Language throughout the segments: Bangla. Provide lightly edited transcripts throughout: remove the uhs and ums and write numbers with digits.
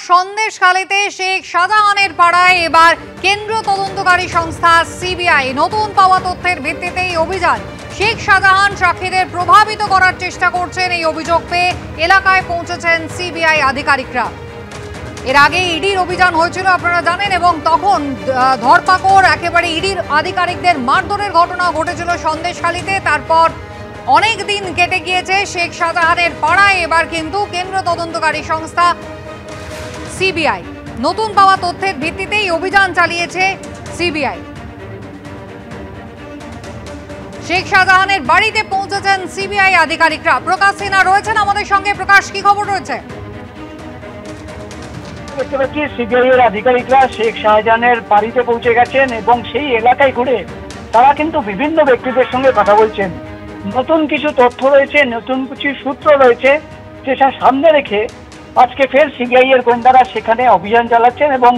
সন্দেশখালীতে শেখ শাহজাহানের পাড়ায় এবার কেন্দ্রীয় তদন্তকারী সংস্থা সিবিআই নতুন পাওয়া তথ্যের ভিত্তিতেই অভিযান। শেখ শাহজাহান সাক্ষীদের প্রভাবিত করার চেষ্টা করছেন এই অভিযোগ পেয়ে এলাকায় পৌঁছেছেন সিবিআই আধিকারিকরা। এর আগে ইডির অভিযান হয়েছিল আপনারা জানেন, এবং তখন ধরপাকড় একেবারে ইডির আধিকারিকদের মারধরের ঘটনা ঘটেছিল সন্দেশখালীতে। তারপর অনেক দিন কেটে গিয়েছে, শেখ শাহজাহানের পাড়ায় এবার কিন্তু কেন্দ্রীয় তদন্তকারী সংস্থা সিবিআই নতুন পাওয়া তথ্যের ভিত্তিতেই অভিযান চালিয়েছে সিবিআই। শেখ শাহজাহানের বাড়িতে পৌঁছেছেন সিবিআই আধিকারিকরা। প্রকাশ সিনহা রয়েছেন আমাদের সঙ্গে। প্রকাশ, কি খবর রয়েছে? দেখতে পাচ্ছি সিবিআই এর আধিকারিকরা শেখ শাহজাহানের বাড়িতে পৌঁছে গেছেন এবং সেই এলাকায় ঘুরে তারা কিন্তু বিভিন্ন ব্যক্তিদের সঙ্গে কথা বলছেন। নতুন কিছু তথ্য রয়েছে, নতুন কিছু সূত্র রয়েছে, যেটা সামনে রেখে আজকে ফের সিবিআই এর গোয়েন্দারা সেখানে অভিযান চালাচ্ছেন এবং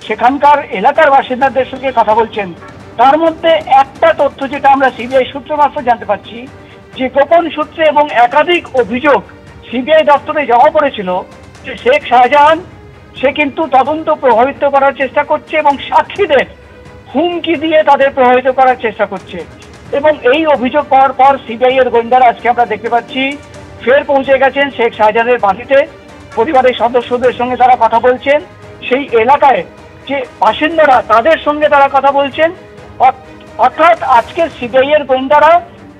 সেখানকার এলাকার বাসিন্দাদের সঙ্গে কথা বলছেন। তার মধ্যে একটা তথ্য যেটা আমরা সিবিআই সূত্র মারফত জানতে পারছি, যে গোপন সূত্রে এবং একাধিক অভিযোগ সিবিআই দপ্তরে জমা পড়েছিল যে শেখ শাহজাহান সে কিন্তু তদন্ত প্রভাবিত করার চেষ্টা করছে এবং সাক্ষীদের হুমকি দিয়ে তাদের প্রভাবিত করার চেষ্টা করছে। এবং এই অভিযোগ পাওয়ার পর সিবিআই এর গোয়েন্দারা আজকে আমরা দেখতে পাচ্ছি ফের পৌঁছে গেছেন শেখ শাহজাহানের বাড়িতে। পরিবারের সদস্যদের সঙ্গে তারা কথা বলছেন, সেই এলাকায় যে বাসিন্দারা তাদের সঙ্গে তারা কথা বলছেন। অর্থাৎ আজকে সিবিআই এর গোয়েন্দারা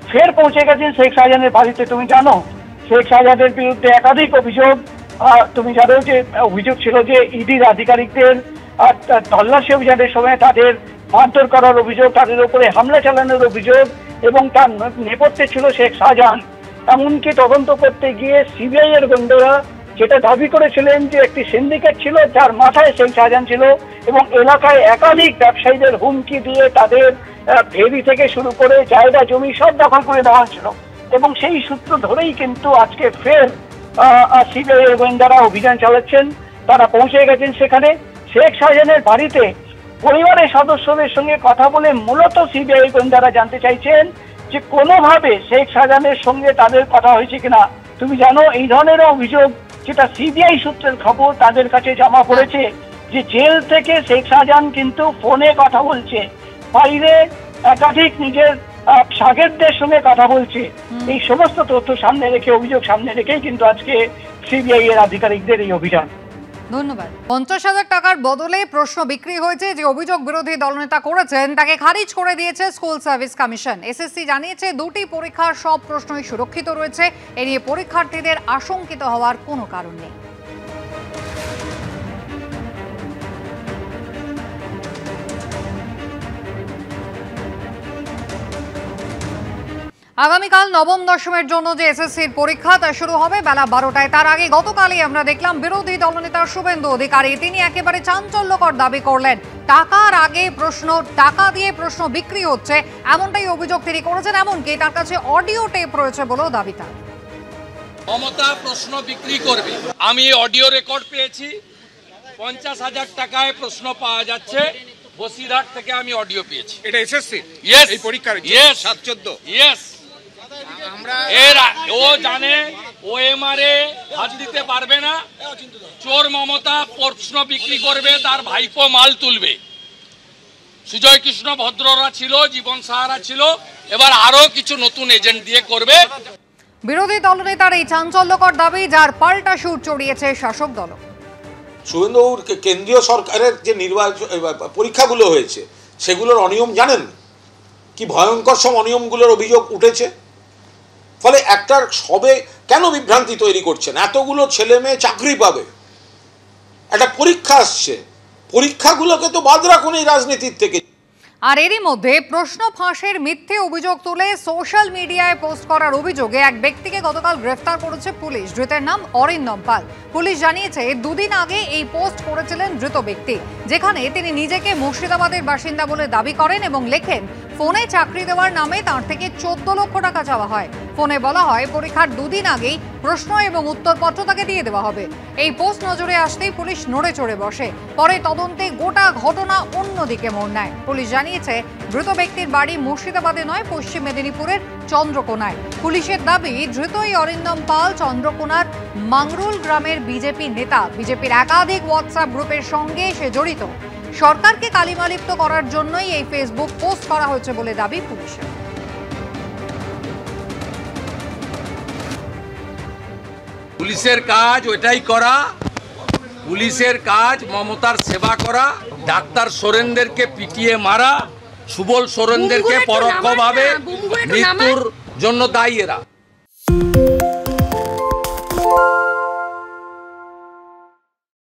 ফের পৌঁছে গেছেন শেখ শাহজাহানের বাড়িতে। তুমি জানো শেখ শাহজাহানের বিরুদ্ধে একাধিক অভিযোগ, তুমি জানো যে অভিযোগ ছিল যে ইডির আধিকারিকদের তল্লাশি অভিযানের সময় তাদের মারধর করার অভিযোগ, তাদের উপরে হামলা চালানোর অভিযোগ, এবং তার নেপথ্যে ছিল শেখ শাহজাহান। এমনকি তদন্ত করতে গিয়ে সিবিআই এর গোয়েন্দারা যেটা দাবি করেছিলেন যে একটি সিন্ডিকেট ছিল যার মাথায় শেখ শাহজাহান ছিল, এবং এলাকায় একাধিক ব্যবসায়ীদের হুমকি দিয়ে তাদের ভেরি থেকে শুরু করে জায়গা জমি সব দখল করে দেওয়া হয়েছিল। এবং সেই সূত্র ধরেই কিন্তু আজকে ফের সিবিআই এর গোয়েন্দারা অভিযান চালাচ্ছেন। তারা পৌঁছে গেছেন সেখানে শেখ শাহজাহানের বাড়িতে। পরিবারের সদস্যদের সঙ্গে কথা বলে মূলত সিবিআই গোয়েন্দারা জানতে চাইছেন যে কোনোভাবে শেখ শাহজাহানের সঙ্গে তাদের কথা হয়েছে কিনা। তুমি জানো এই ধরনের অভিযোগ যেটা সিবিআই সূত্রের খবর তাদের কাছে জমা পড়েছে, যে জেল থেকে শেখ শাহজাহান কিন্তু ফোনে কথা বলছে, বাইরে একাধিক নিজের সাগেরদের সঙ্গে কথা বলছে। এই সমস্ত তথ্য সামনে রেখে, অভিযোগ সামনে রেখেই কিন্তু আজকে সিবিআই এর আধিকারিকদের এই অভিযান। ধন্যবাদ। 50,000 টাকার বদলে প্রশ্ন বিক্রি হয়েছে যে অভিযোগ বিরোধী দলনেতা করেছেন তাকে খারিজ করে দিয়েছে স্কুল সার্ভিস কমিশন। এসএসসি জানিয়েছে দুটি পরীক্ষার সব প্রশ্নই সুরক্ষিত রয়েছে। এ নিয়ে পরীক্ষার্থীদের আশঙ্কিত হওয়ার কোনো কারণ নেই। আগামীকাল নবম দশমের জন্য যে এসএসসির পরীক্ষা তা শুরু হবে বেলা 12টায়। তার আগে গতকালই আমরা দেখলাম বিরোধী দলনেতা শুভেন্দু অধিকারী তিনি একেবারে চাঞ্চল্যকর দাবি করলেন টাকার আগে প্রশ্ন, টাকা দিয়ে প্রশ্ন বিক্রি হচ্ছে, এমনটাই অভিযোগ তিনি করেছেন। এমনকি তার কাছে অডিও টেপ রয়েছে বলেও দাবি তার। মমতা প্রশ্ন বিক্রি করবে। আমি অডিও রেকর্ড পেয়েছি, 50,000 টাকায় প্রশ্ন পাওয়া যাচ্ছে। বসিরহাট থেকে আমি অডিও পেয়েছি। এটা এসএসসি এই পরীক্ষার 7-14 ইয়েস। ও জানে ওএমআর এ হাত দিতে পারবে না। চোর মমতা প্রশ্ন বিক্রি করবে, তার ভাইপো মাল তুলবে। সুজয় কৃষ্ণ ভদ্ররা ছিল, জীবন সাহারা ছিল, এবার আরো কিছু নতুন এজেন্ট দিয়ে করবে। বিরোধী দলনেতার এই চাঞ্চল্যকর দাবি, যার পাল্টা সুর চড়িয়েছে শাসক দল। শুভেন্দুবাবুর কেন্দ্রীয় সরকারের যে নির্বাচন পরীক্ষাগুলো হয়েছে সেগুলোর অনিয়ম জানেন, কি ভয়ঙ্কর সব অনিয়মগুলোর অভিযোগ উঠেছে। ফলে একটার সবে কেন বিভ্রান্তি তৈরি করছেন? এতগুলো ছেলে মেয়ে চাকরি পাবে, একটা পরীক্ষা আসছে, পরীক্ষাগুলোকে তো বাদ রাখুন এই রাজনীতির থেকে। আর এরই মধ্যে প্রশ্ন ফাঁসের মিথ্যে অভিযোগ তুলে সোশ্যাল মিডিয়ায় পোস্ট করার অভিযোগে এক ব্যক্তিকে গতকাল গ্রেফতার করেছে পুলিশ। ধৃতের নাম অরিন্দম পাল। পুলিশ জানিয়েছে দুদিন আগে এই পোস্ট করেছিলেন ধৃত ব্যক্তি, যেখানে তিনি নিজেকে মুর্শিদাবাদের বাসিন্দা বলে দাবি করেন এবং লেখেন ফোনে চাকরি দেওয়ার নামে তার থেকে 14 লক্ষ টাকা চাওয়া হয়। ফোনে বলা হয় পরীক্ষার দুদিন আগেই প্রশ্ন এবং উত্তরপত্র তাকে দিয়ে দেওয়া হবে। এই পোস্ট নজরে আসতেই পুলিশ নড়ে চড়ে বসে। পরে তদন্তে গোটা ঘটনা অন্যদিকে মোড় নেয়। পুলিশ জানিয়েছে ধৃত ব্যক্তির বাড়ি মুর্শিদাবাদে নয়, পশ্চিম মেদিনীপুরের চন্দ্রকোনায়। পুলিশের দাবি ধৃতই অরিন্দম পাল চন্দ্রকোনার মাংরুল গ্রামের বিজেপি নেতা। বিজেপির একাধিক হোয়াটসঅ্যাপ গ্রুপের সঙ্গে সে জড়িত। সরকারকে কালিমালিপ্ত করার জন্যই এই ফেসবুক পোস্ট করা হয়েছে বলে দাবি পুলিশের। পুলিশের কাজ ওইটাই করা, পুলিশের কাজ মমতার সেবা করা, ডাক্তার সোরেনদেরকে পিটিয়ে মারা, সুবল সোরেনদেরকে পরোক্ষভাবে মৃত্যুর জন্য দায়ী এরা।